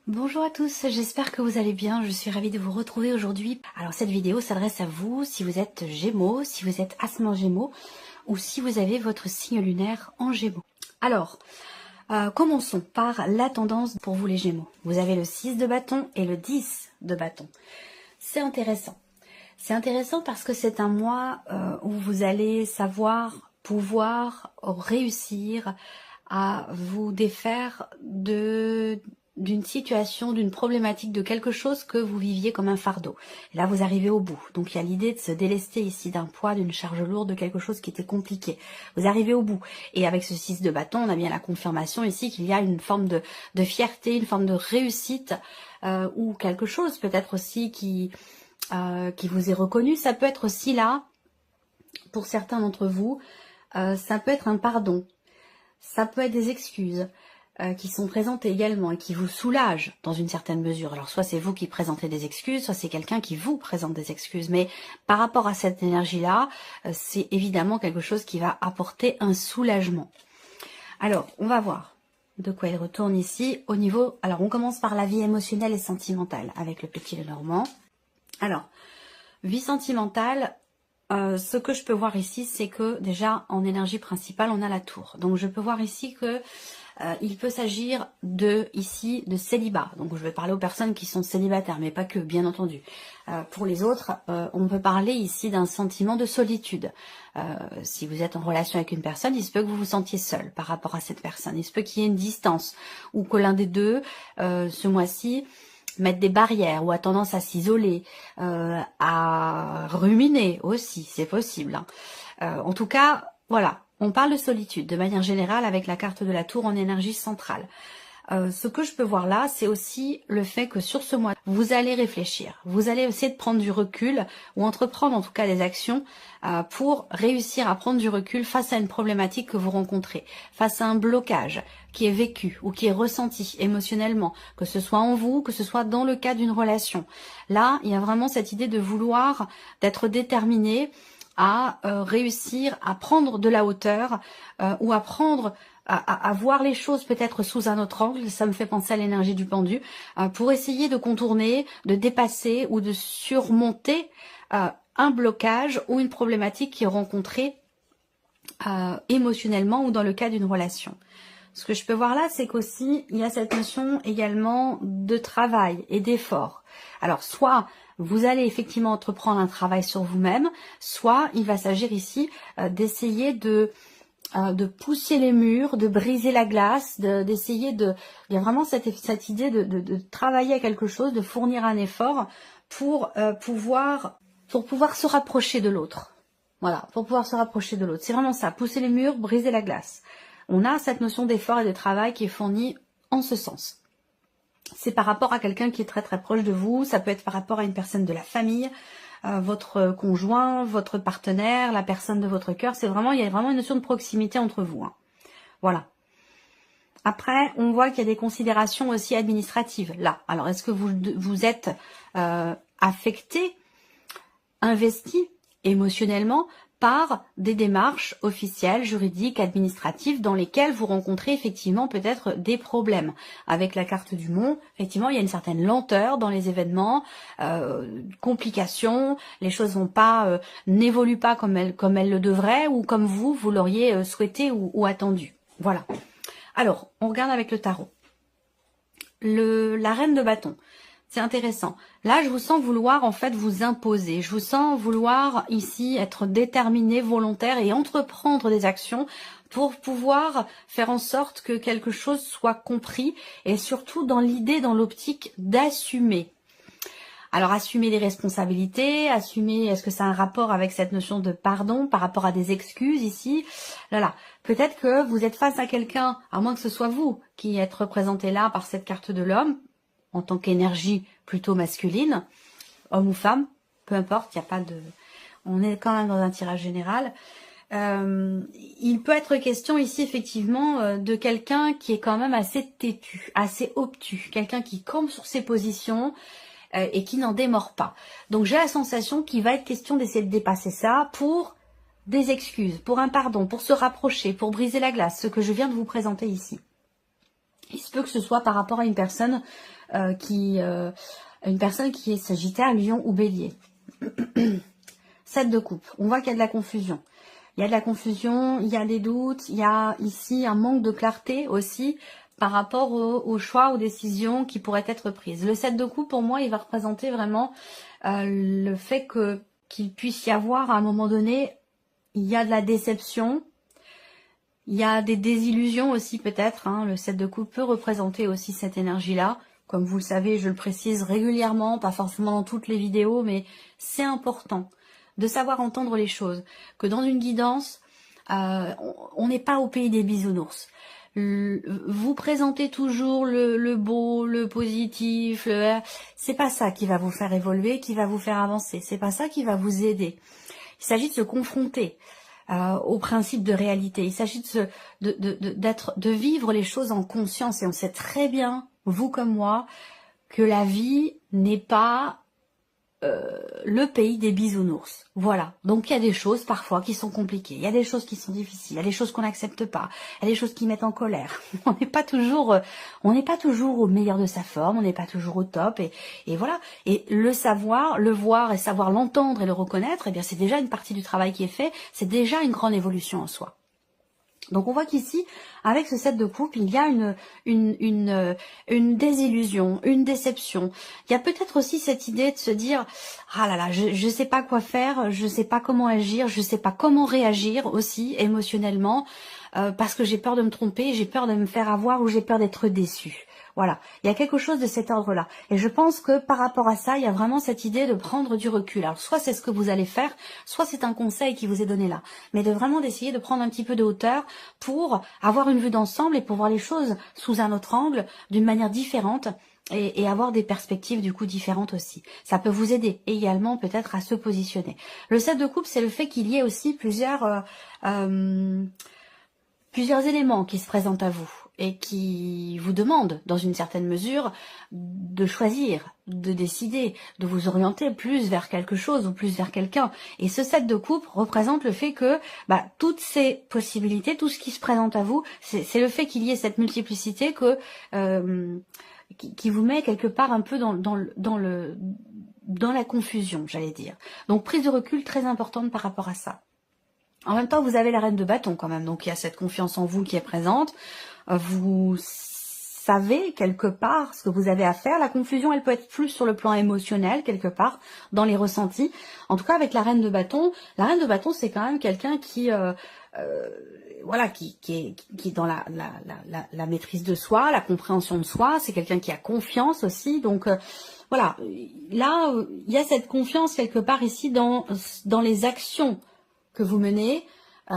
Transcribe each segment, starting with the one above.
Bonjour à tous, j'espère que vous allez bien, je suis ravie de vous retrouver aujourd'hui. Alors cette vidéo s'adresse à vous si vous êtes Gémeaux, si vous êtes ascendant Gémeaux ou si vous avez votre signe lunaire en Gémeaux. Alors, commençons par la tendance pour vous les Gémeaux. Vous avez le 6 de bâton et le 10 de bâton. C'est intéressant. C'est intéressant parce que c'est un mois où vous allez pouvoir réussir à vous défaire d'une situation, d'une problématique, de quelque chose que vous viviez comme un fardeau. Et là, vous arrivez au bout. Donc, il y a l'idée de se délester ici d'un poids, d'une charge lourde, de quelque chose qui était compliqué. Vous arrivez au bout. Et avec ce 6 de bâton, on a bien la confirmation ici qu'il y a une forme de fierté, une forme de réussite, ou quelque chose peut-être aussi qui vous est reconnu. Ça peut être aussi là, pour certains d'entre vous, ça peut être un pardon. Ça peut être des excuses qui sont présentes également et qui vous soulagent dans une certaine mesure. Alors soit c'est vous qui présentez des excuses, soit c'est quelqu'un qui vous présente des excuses. Mais par rapport à cette énergie-là, c'est évidemment quelque chose qui va apporter un soulagement. Alors, on va voir de quoi il retourne ici au niveau... Alors, on commence par la vie émotionnelle et sentimentale avec le petit Lenormand. Alors, vie sentimentale... ce que je peux voir ici, c'est que déjà en énergie principale, on a la tour. Donc je peux voir ici que il peut s'agir de célibat. Donc je vais parler aux personnes qui sont célibataires, mais pas que, bien entendu. Pour les autres, on peut parler ici d'un sentiment de solitude. Si vous êtes en relation avec une personne, il se peut que vous vous sentiez seul par rapport à cette personne. Il se peut qu'il y ait une distance ou que l'un des deux, ce mois-ci, mettre des barrières ou a tendance à s'isoler, à ruminer aussi, c'est possible. En tout cas, voilà, on parle de solitude de manière générale avec la carte de la tour en énergie centrale. Ce que je peux voir là, c'est aussi le fait que sur ce mois, vous allez réfléchir, vous allez essayer de prendre du recul ou entreprendre en tout cas des actions pour réussir à prendre du recul face à une problématique que vous rencontrez, face à un blocage qui est vécu ou qui est ressenti émotionnellement, que ce soit en vous, que ce soit dans le cas d'une relation. Là, il y a vraiment cette idée de vouloir, d'être déterminé à réussir à prendre de la hauteur ou à prendre à voir les choses peut-être sous un autre angle. Ça me fait penser à l'énergie du pendu, pour essayer de contourner, de dépasser ou de surmonter un blocage ou une problématique qui est rencontrée émotionnellement ou dans le cas d'une relation. Ce que je peux voir là, c'est qu'aussi, il y a cette notion également de travail et d'effort. Alors, soit vous allez effectivement entreprendre un travail sur vous-même, soit il va s'agir ici d'essayer de pousser les murs, de briser la glace, d'essayer de... Il y a vraiment cette idée de travailler à quelque chose, de fournir un effort pour pouvoir se rapprocher de l'autre. Voilà, pour pouvoir se rapprocher de l'autre. C'est vraiment ça, pousser les murs, briser la glace. On a cette notion d'effort et de travail qui est fournie en ce sens. C'est par rapport à quelqu'un qui est très très proche de vous, ça peut être par rapport à une personne de la famille, votre conjoint, votre partenaire, la personne de votre cœur. Il y a vraiment une notion de proximité entre vous. Voilà. Après, on voit qu'il y a des considérations aussi administratives là. Alors, est-ce que vous êtes affecté, investi émotionnellement par des démarches officielles, juridiques, administratives dans lesquelles vous rencontrez effectivement peut-être des problèmes. Avec la carte du Mont, effectivement, il y a une certaine lenteur dans les événements, complications, les choses n'évoluent pas comme elles le devraient ou comme vous l'auriez souhaité ou attendu. Voilà. Alors, on regarde avec le tarot. La reine de bâton. C'est intéressant. Là, je vous sens vouloir en fait vous imposer. Je vous sens vouloir ici être déterminé, volontaire et entreprendre des actions pour pouvoir faire en sorte que quelque chose soit compris et surtout dans l'idée, dans l'optique d'assumer. Alors, assumer les responsabilités, assumer, est-ce que ça a un rapport avec cette notion de pardon par rapport à des excuses ici? Là. Peut-être que vous êtes face à quelqu'un, à moins que ce soit vous qui êtes représenté là par cette carte de l'homme, en tant qu'énergie plutôt masculine, homme ou femme, peu importe, il n'y a pas de... On est quand même dans un tirage général. Il peut être question ici effectivement de quelqu'un qui est quand même assez têtu, assez obtus, quelqu'un qui campe sur ses positions et qui n'en démord pas. Donc j'ai la sensation qu'il va être question d'essayer de dépasser ça pour des excuses, pour un pardon, pour se rapprocher, pour briser la glace, ce que je viens de vous présenter ici. Il se peut que ce soit par rapport à une personne qui est Sagittaire, Lion ou Bélier. 7 de coupe. On voit qu'il y a de la confusion. Il y a de la confusion, il y a des doutes, il y a ici un manque de clarté aussi par rapport aux choix, aux décisions qui pourraient être prises. Le 7 de coupe, pour moi, il va représenter vraiment le fait qu'il puisse y avoir à un moment donné, il y a de la déception, il y a des désillusions aussi peut-être. Hein. Le 7 de coupe peut représenter aussi cette énergie-là. Comme vous le savez, je le précise régulièrement, pas forcément dans toutes les vidéos, mais c'est important de savoir entendre les choses. Que dans une guidance, on n'est pas au pays des bisounours. Vous présentez toujours le beau, le positif, c'est pas ça qui va vous faire évoluer, qui va vous faire avancer. C'est pas ça qui va vous aider. Il s'agit de se confronter au principe de réalité. Il s'agit de vivre les choses en conscience. Et on sait très bien, vous comme moi, que la vie n'est pas le pays des bisounours. Voilà. Donc il y a des choses parfois qui sont compliquées. Il y a des choses qui sont difficiles. Il y a des choses qu'on n'accepte pas. Il y a des choses qui mettent en colère. On n'est pas toujours au meilleur de sa forme. On n'est pas toujours au top. Et voilà. Et le savoir, le voir et savoir l'entendre et le reconnaître, eh bien c'est déjà une partie du travail qui est fait. C'est déjà une grande évolution en soi. Donc on voit qu'ici, avec ce 7 de coupe, il y a une désillusion, une déception. Il y a peut-être aussi cette idée de se dire « Ah là là, je sais pas quoi faire, je sais pas comment agir, je sais pas comment réagir aussi émotionnellement, parce que j'ai peur de me tromper, j'ai peur de me faire avoir ou j'ai peur d'être déçue. » Voilà, il y a quelque chose de cet ordre-là. Et je pense que par rapport à ça, il y a vraiment cette idée de prendre du recul. Alors soit c'est ce que vous allez faire, soit c'est un conseil qui vous est donné là. Mais de vraiment d'essayer de prendre un petit peu de hauteur pour avoir une vue d'ensemble et pour voir les choses sous un autre angle, d'une manière différente. Et avoir des perspectives du coup différentes aussi. Ça peut vous aider également peut-être à se positionner. Le 7 de coupe, c'est le fait qu'il y ait aussi plusieurs éléments qui se présentent à vous et qui vous demandent, dans une certaine mesure, de choisir, de décider, de vous orienter plus vers quelque chose ou plus vers quelqu'un. Et ce 7 de coupe représente le fait que toutes ces possibilités, tout ce qui se présente à vous, c'est le fait qu'il y ait cette multiplicité qui vous met quelque part un peu dans la confusion, j'allais dire. Donc prise de recul très importante par rapport à ça. En même temps, vous avez la reine de bâton quand même, donc il y a cette confiance en vous qui est présente. Vous savez quelque part ce que vous avez à faire. La confusion, elle peut être plus sur le plan émotionnel, quelque part, dans les ressentis. En tout cas, avec la reine de bâton, c'est quand même quelqu'un qui est dans la maîtrise de soi, la compréhension de soi. C'est quelqu'un qui a confiance aussi, donc voilà. Là, il y a cette confiance quelque part ici dans les actions que vous menez,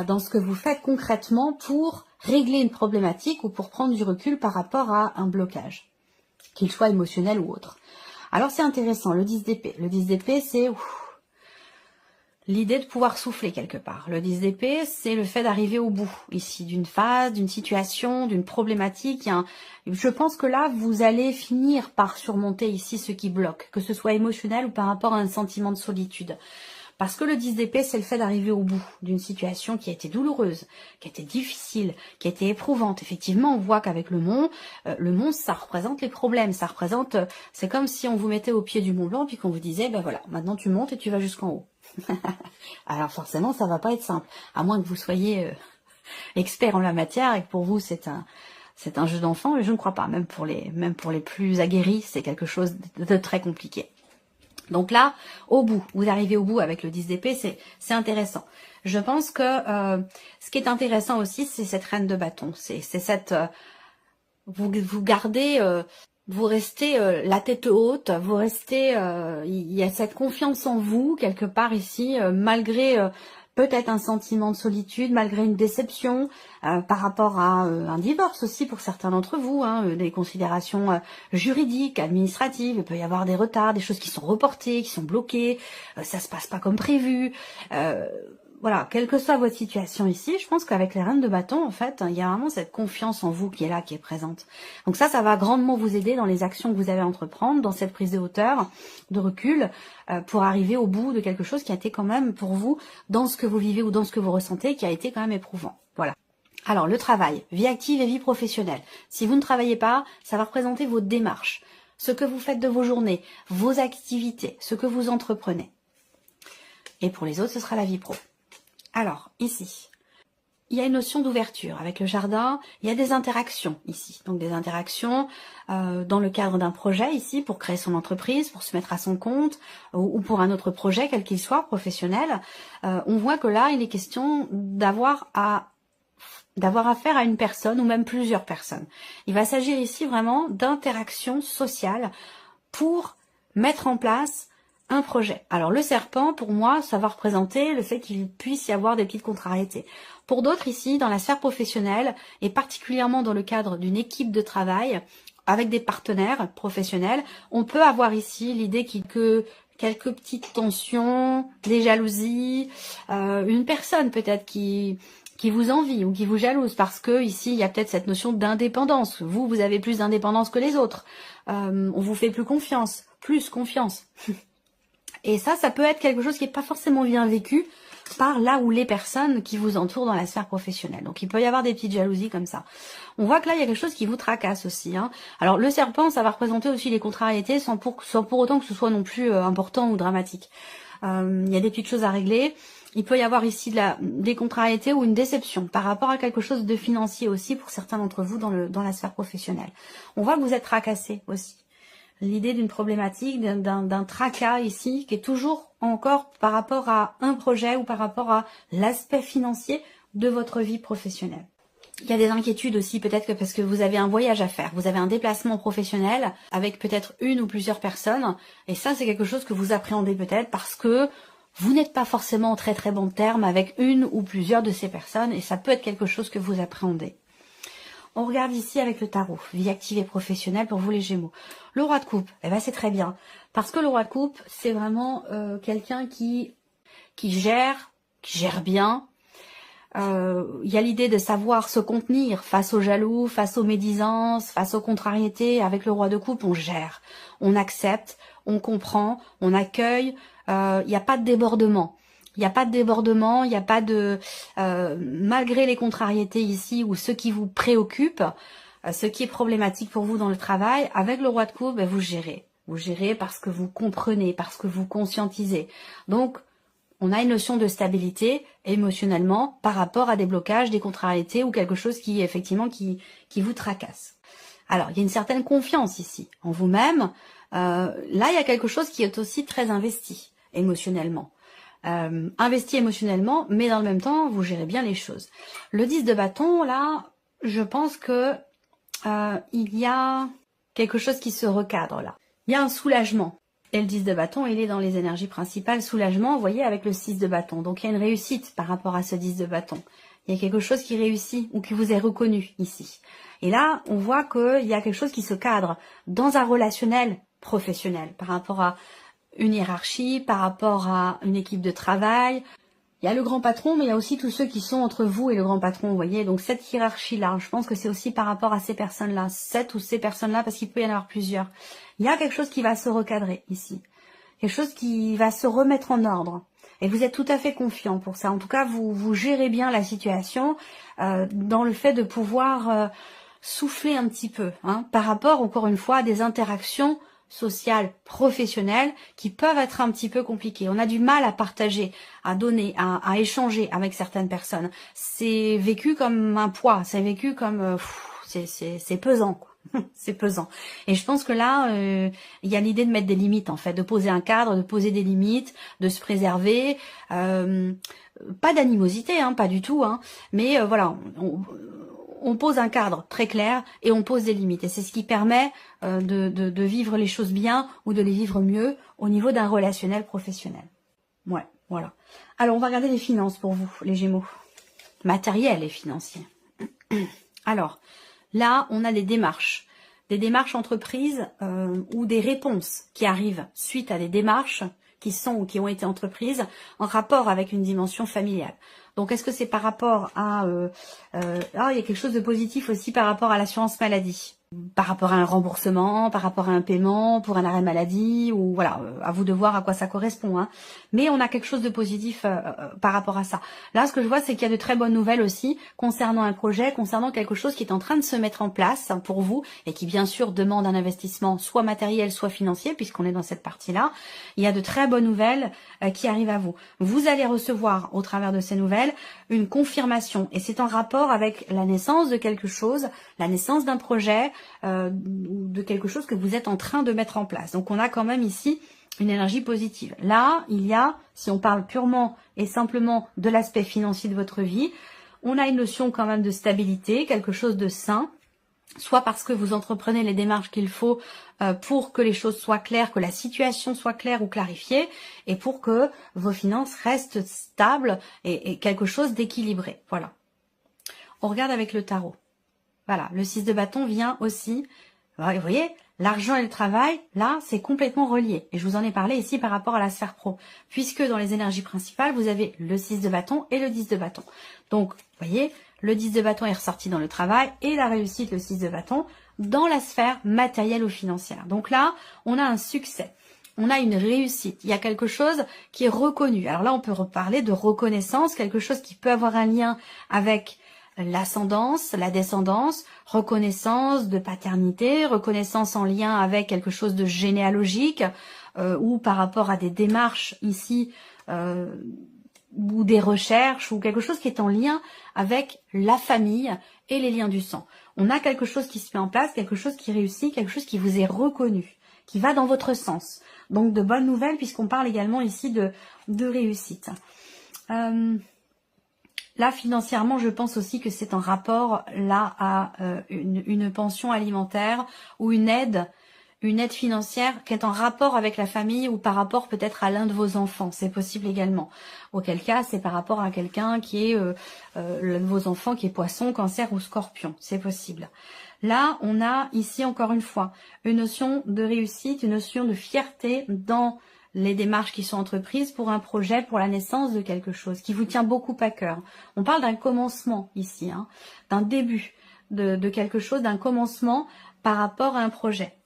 dans ce que vous faites concrètement pour régler une problématique ou pour prendre du recul par rapport à un blocage, qu'il soit émotionnel ou autre. Alors c'est intéressant, le 10 d'épée. Le 10 d'épée, c'est l'idée de pouvoir souffler quelque part. Le 10 d'épée, c'est le fait d'arriver au bout, ici, d'une phase, d'une situation, d'une problématique. Je pense que là, vous allez finir par surmonter ici ce qui bloque, que ce soit émotionnel ou par rapport à un sentiment de solitude. Parce que le 10 d'épée, c'est le fait d'arriver au bout d'une situation qui a été douloureuse, qui a été difficile, qui a été éprouvante. Effectivement, on voit qu'avec le mont, ça représente les problèmes. Ça représente, c'est comme si on vous mettait au pied du Mont Blanc puis qu'on vous disait, voilà, maintenant tu montes et tu vas jusqu'en haut. Alors forcément, ça va pas être simple, à moins que vous soyez expert en la matière et que pour vous c'est un jeu d'enfant. Mais je ne crois pas, même pour les plus aguerris, c'est quelque chose de très compliqué. Donc là, au bout, vous arrivez au bout avec le 10 d'épée, c'est intéressant. Je pense que ce qui est intéressant aussi, c'est cette reine de bâton. C'est cette... vous gardez... vous restez la tête haute, vous restez... il y a cette confiance en vous, quelque part ici, malgré... peut-être un sentiment de solitude, malgré une déception, par rapport à un divorce aussi pour certains d'entre vous, des considérations juridiques, administratives, il peut y avoir des retards, des choses qui sont reportées, qui sont bloquées, ça se passe pas comme prévu. Voilà, quelle que soit votre situation ici, je pense qu'avec les reines de bâton, en fait, il y a vraiment cette confiance en vous qui est là, qui est présente. Donc ça va grandement vous aider dans les actions que vous avez à entreprendre, dans cette prise de hauteur, de recul, pour arriver au bout de quelque chose qui a été quand même pour vous, dans ce que vous vivez ou dans ce que vous ressentez, qui a été quand même éprouvant. Voilà. Alors, le travail, vie active et vie professionnelle. Si vous ne travaillez pas, ça va représenter vos démarches, ce que vous faites de vos journées, vos activités, ce que vous entreprenez. Et pour les autres, ce sera la vie pro. Alors, ici, il y a une notion d'ouverture. Avec le jardin, il y a des interactions ici. Donc des interactions dans le cadre d'un projet ici, pour créer son entreprise, pour se mettre à son compte, ou pour un autre projet, quel qu'il soit, professionnel. On voit que là, il est question d'avoir affaire à une personne ou même plusieurs personnes. Il va s'agir ici vraiment d'interactions sociales pour mettre en place un projet. Alors le serpent, pour moi, ça va représenter le fait qu'il puisse y avoir des petites contrariétés. Pour d'autres ici, dans la sphère professionnelle, et particulièrement dans le cadre d'une équipe de travail, avec des partenaires professionnels, on peut avoir ici l'idée que quelques petites tensions, des jalousies, une personne peut-être qui vous envie ou qui vous jalouse parce que ici il y a peut-être cette notion d'indépendance. Vous avez plus d'indépendance que les autres. On vous fait plus confiance. Et ça peut être quelque chose qui n'est pas forcément bien vécu par là où les personnes qui vous entourent dans la sphère professionnelle. Donc il peut y avoir des petites jalousies comme ça. On voit que là il y a quelque chose qui vous tracasse aussi. Alors le serpent, ça va représenter aussi les contrariétés sans pour autant que ce soit non plus important ou dramatique. Il y a des petites choses à régler. Il peut y avoir ici des contrariétés ou une déception par rapport à quelque chose de financier aussi pour certains d'entre vous dans la sphère professionnelle. On voit que vous êtes tracassé aussi. L'idée d'une problématique, d'un tracas ici, qui est toujours encore par rapport à un projet ou par rapport à l'aspect financier de votre vie professionnelle. Il y a des inquiétudes aussi, peut-être que parce que vous avez un voyage à faire, vous avez un déplacement professionnel avec peut-être une ou plusieurs personnes, et ça c'est quelque chose que vous appréhendez peut-être parce que vous n'êtes pas forcément en très très bon terme avec une ou plusieurs de ces personnes, et ça peut être quelque chose que vous appréhendez. On regarde ici avec le tarot, vie active et professionnelle pour vous les Gémeaux. Le roi de coupe, eh ben c'est très bien. Parce que le roi de coupe, c'est vraiment quelqu'un qui gère bien. Il y a l'idée de savoir se contenir face aux jaloux, face aux médisances, face aux contrariétés. Avec le roi de coupe, on gère, on accepte, on comprend, on accueille. Il n'y a pas de débordement. Il n'y a pas de malgré les contrariétés ici ou ce qui vous préoccupe, ce qui est problématique pour vous dans le travail, avec le roi de coupe, ben vous gérez. Vous gérez parce que vous comprenez, parce que vous conscientisez. Donc, on a une notion de stabilité émotionnellement par rapport à des blocages, des contrariétés ou quelque chose qui, effectivement, qui vous tracasse. Alors, il y a une certaine confiance ici en vous-même. Là, il y a quelque chose qui est aussi très investi émotionnellement. Investi émotionnellement, mais dans le même temps, vous gérez bien les choses. Le 10 de bâton, là, je pense que il y a quelque chose qui se recadre là. Il y a un soulagement. Et le 10 de bâton, il est dans les énergies principales, soulagement, vous voyez, avec le 6 de bâton. Donc il y a une réussite par rapport à ce 10 de bâton. Il y a quelque chose qui réussit ou qui vous est reconnu ici. Et là, on voit qu'il y a quelque chose qui se cadre dans un relationnel professionnel par rapport à une hiérarchie, par rapport à une équipe de travail. Il y a le grand patron, mais il y a aussi tous ceux qui sont entre vous et le grand patron, vous voyez. Donc cette hiérarchie-là, je pense que c'est aussi par rapport à ces personnes-là, cette ou ces personnes-là, parce qu'il peut y en avoir plusieurs. Il y a quelque chose qui va se recadrer ici. Quelque chose qui va se remettre en ordre. Et vous êtes tout à fait confiant pour ça. En tout cas, vous gérez bien la situation dans le fait de pouvoir souffler un petit peu, par rapport, encore une fois, à des interactions sociales, professionnelles, qui peuvent être un petit peu compliquées. On a du mal à partager, à donner, à échanger avec certaines personnes. C'est vécu comme un poids, c'est vécu comme... c'est pesant, quoi. C'est pesant. Et je pense que là, il y a l'idée de mettre des limites, en fait, de poser un cadre, de poser des limites, de se préserver. Pas d'animosité, pas du tout, mais voilà, on pose un cadre très clair et on pose des limites. Et c'est ce qui permet de vivre les choses bien ou de les vivre mieux au niveau d'un relationnel professionnel. Ouais, voilà. Alors, on va regarder les finances pour vous, les Gémeaux. Matériels et financiers. Alors, là, on a des démarches entreprises ou des réponses qui arrivent suite à des démarches qui sont ou qui ont été entreprises en rapport avec une dimension familiale. Donc, est-ce que c'est par rapport à... il y a quelque chose de positif aussi par rapport à l'assurance maladie. par rapport à un remboursement, par rapport à un paiement, pour un arrêt maladie, ou voilà, à vous de voir à quoi ça correspond. Hein. Mais on a quelque chose de positif par rapport à ça. Là, ce que je vois, c'est qu'il y a de très bonnes nouvelles aussi concernant un projet, concernant quelque chose qui est en train de se mettre en place pour vous, et qui bien sûr demande un investissement soit matériel, soit financier, puisqu'on est dans cette partie-là. Il y a de très bonnes nouvelles qui arrivent à vous. Vous allez recevoir, au travers de ces nouvelles, une confirmation, et c'est en rapport avec la naissance de quelque chose, la naissance d'un projet, de quelque chose que vous êtes en train de mettre en place. Donc on a quand même ici une énergie positive. Là, il y a, si on parle purement et simplement de l'aspect financier de votre vie, on a une notion quand même de stabilité, quelque chose de sain, soit parce que vous entreprenez les démarches qu'il faut pour que les choses soient claires, que la situation soit claire ou clarifiée, et pour que vos finances restent stables et quelque chose d'équilibré. Voilà. On regarde avec le tarot. Voilà, le 6 de bâton vient aussi, vous voyez, l'argent et le travail, là, c'est complètement relié. Et je vous en ai parlé ici par rapport à la sphère pro, puisque dans les énergies principales, vous avez le 6 de bâton et le 10 de bâton. Donc, vous voyez, le 10 de bâton est ressorti dans le travail et la réussite, le 6 de bâton, dans la sphère matérielle ou financière. Donc là, on a un succès. On a une réussite, il y a quelque chose qui est reconnu. Alors là, on peut reparler de reconnaissance, quelque chose qui peut avoir un lien avec l'ascendance, la descendance, reconnaissance de paternité, reconnaissance en lien avec quelque chose de généalogique ou par rapport à des démarches ici ou des recherches ou quelque chose qui est en lien avec la famille et les liens du sang. On a quelque chose qui se met en place, quelque chose qui réussit, quelque chose qui vous est reconnu, qui va dans votre sens. Donc de bonnes nouvelles puisqu'on parle également ici de réussite. Là, financièrement, je pense aussi que c'est en rapport là à une pension alimentaire ou une aide financière qui est en rapport avec la famille ou par rapport peut-être à l'un de vos enfants. C'est possible également. Auquel cas, c'est par rapport à quelqu'un qui est l'un de vos enfants qui est poisson, cancer ou scorpion. C'est possible. Là, on a ici encore une fois une notion de réussite, une notion de fierté dans les démarches qui sont entreprises pour un projet, pour la naissance de quelque chose qui vous tient beaucoup à cœur. On parle d'un commencement ici, hein, d'un début de quelque chose, d'un commencement par rapport à un projet.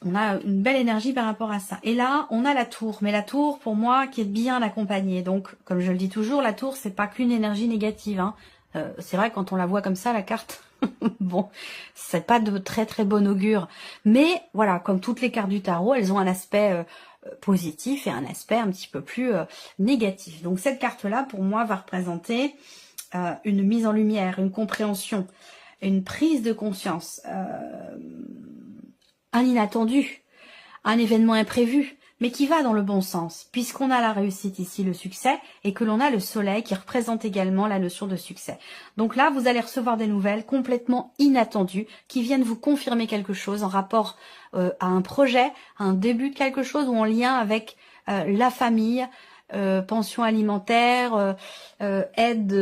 On a une belle énergie par rapport à ça. Et là, on a la tour. Mais la tour, pour moi, qui est bien accompagnée. Donc, comme je le dis toujours, la tour, c'est pas qu'une énergie négative. Hein. C'est vrai, quand on la voit comme ça, la carte, bon, c'est pas de très très bon augure. Mais voilà, comme toutes les cartes du tarot, elles ont un aspect positif et un aspect un petit peu plus négatif. Donc cette carte-là, pour moi, va représenter une mise en lumière, une compréhension, une prise de conscience, un inattendu, un événement imprévu, mais qui va dans le bon sens, puisqu'on a la réussite ici, le succès, et que l'on a le soleil qui représente également la notion de succès. Donc là, vous allez recevoir des nouvelles complètement inattendues, qui viennent vous confirmer quelque chose en rapport à un projet, à un début de quelque chose, ou en lien avec la famille, pension alimentaire, aide,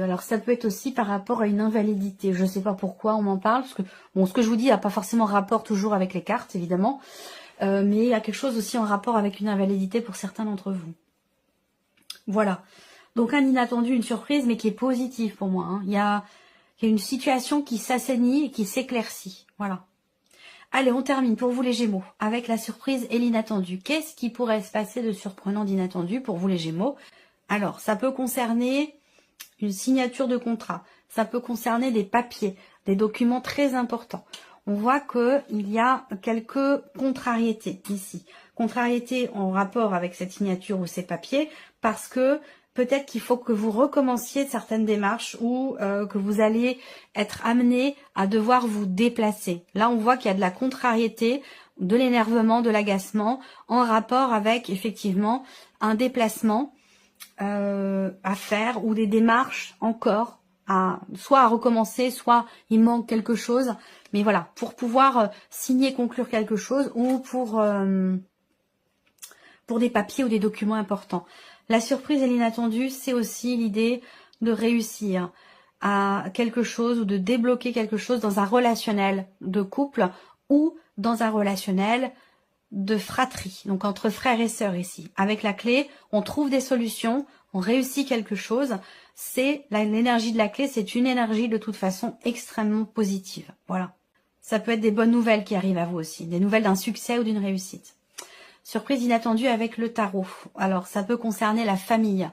alors ça peut être aussi par rapport à une invalidité. Je ne sais pas pourquoi on m'en parle, parce que bon, ce que je vous dis n'a pas forcément rapport toujours avec les cartes, évidemment, mais il y a quelque chose aussi en rapport avec une invalidité pour certains d'entre vous. Voilà. Donc un inattendu, une surprise, mais qui est positive pour moi. Hein. Il y a une situation qui s'assainit et qui s'éclaircit. Voilà. Allez, on termine pour vous les Gémeaux, avec la surprise et l'inattendu. Qu'est-ce qui pourrait se passer de surprenant, d'inattendu pour vous les Gémeaux? Alors, ça peut concerner une signature de contrat, ça peut concerner des papiers, des documents très importants. On voit qu'il y a quelques contrariétés ici. Contrariétés en rapport avec cette signature ou ces papiers, parce que peut-être qu'il faut que vous recommenciez certaines démarches ou que vous allez être amené à devoir vous déplacer. Là, on voit qu'il y a de la contrariété, de l'énervement, de l'agacement en rapport avec effectivement un déplacement à faire ou des démarches encore soit à recommencer, soit il manque quelque chose. Mais voilà, pour pouvoir signer, conclure quelque chose ou pour des papiers ou des documents importants. La surprise et l'inattendu, c'est aussi l'idée de réussir à quelque chose ou de débloquer quelque chose dans un relationnel de couple ou dans un relationnel de fratrie, donc entre frères et sœurs ici. Avec la clé, on trouve des solutions, on réussit quelque chose. C'est l'énergie de la clé, c'est une énergie de toute façon extrêmement positive. Voilà. Ça peut être des bonnes nouvelles qui arrivent à vous aussi, des nouvelles d'un succès ou d'une réussite. Surprise inattendue avec le tarot. Alors, ça peut concerner la famille,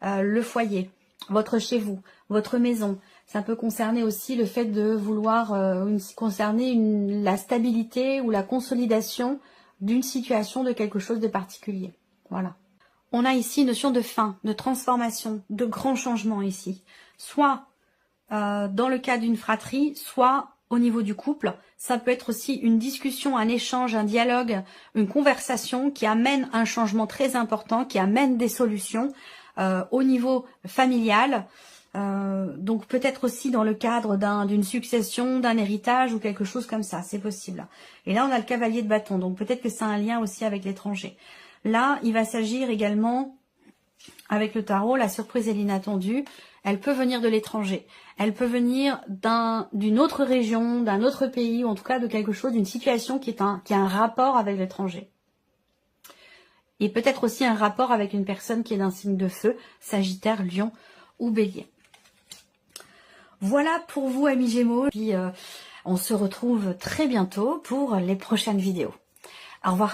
le foyer, votre chez vous, votre maison. Ça peut concerner aussi le fait de vouloir concerner la stabilité ou la consolidation d'une situation, de quelque chose de particulier. Voilà. On a ici une notion de fin, de transformation, de grands changements ici. Soit dans le cas d'une fratrie, soit au niveau du couple. Ça peut être aussi une discussion, un échange, un dialogue, une conversation qui amène un changement très important, qui amène des solutions au niveau familial. Donc peut-être aussi dans le cadre d'une succession, d'un héritage ou quelque chose comme ça, c'est possible. Et là on a le cavalier de bâton, donc peut-être que c'est un lien aussi avec l'étranger. Là il va s'agir également, avec le tarot, la surprise et l'inattendu, elle peut venir de l'étranger, elle peut venir d'une autre région, d'un autre pays, ou en tout cas de quelque chose, d'une situation qui a un rapport avec l'étranger. Et peut-être aussi un rapport avec une personne qui est d'un signe de feu, Sagittaire, Lion ou Bélier. Voilà pour vous, amis Gémeaux. Puis on se retrouve très bientôt pour les prochaines vidéos. Au revoir.